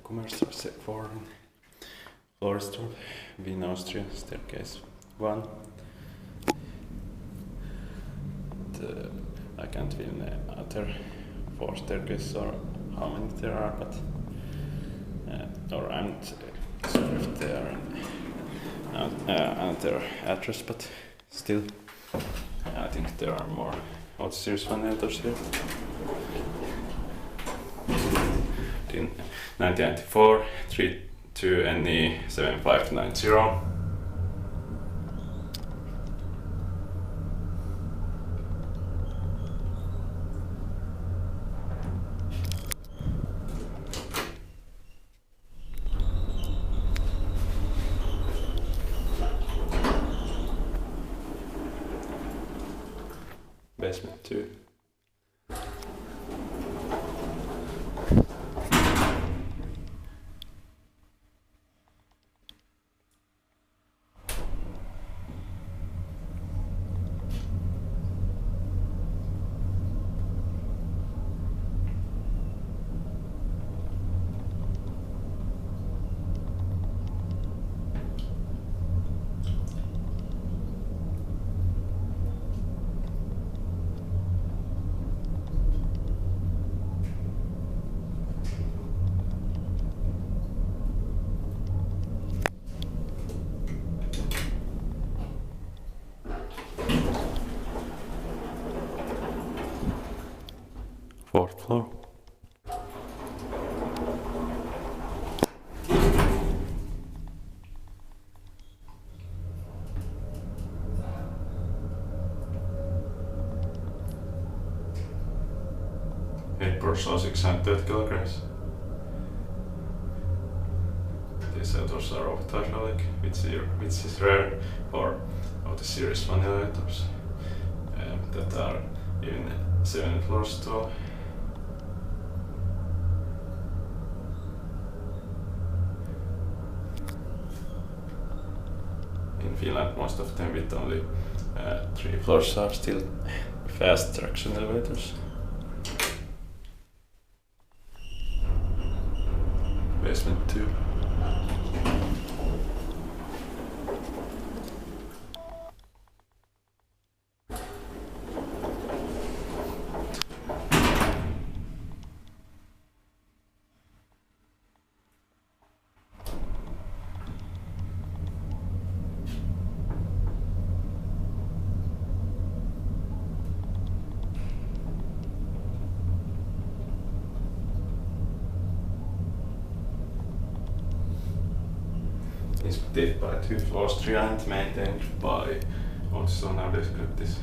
Kummergasse 4 in Floridsdorf, Vienna, Austria, staircase 1. I can't film the other 4 staircases or how many there are, but or I'm not sure if they are another address, but still, I think there are more Otis series ventilators here. In 1994, 32 NE 7590. Basement 2. Fourth floor. Headboards are 630 kilograms. These outdoors are of hydraulic, which is rare for Otis series ventilators that are even 7 floors tall. In Finland, most of them with only 3 floors are still fast traction elevators. Basement 2. It's built by Austria and maintained by Otis, so now describe this.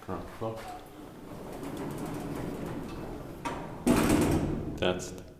Ground floor. That's it.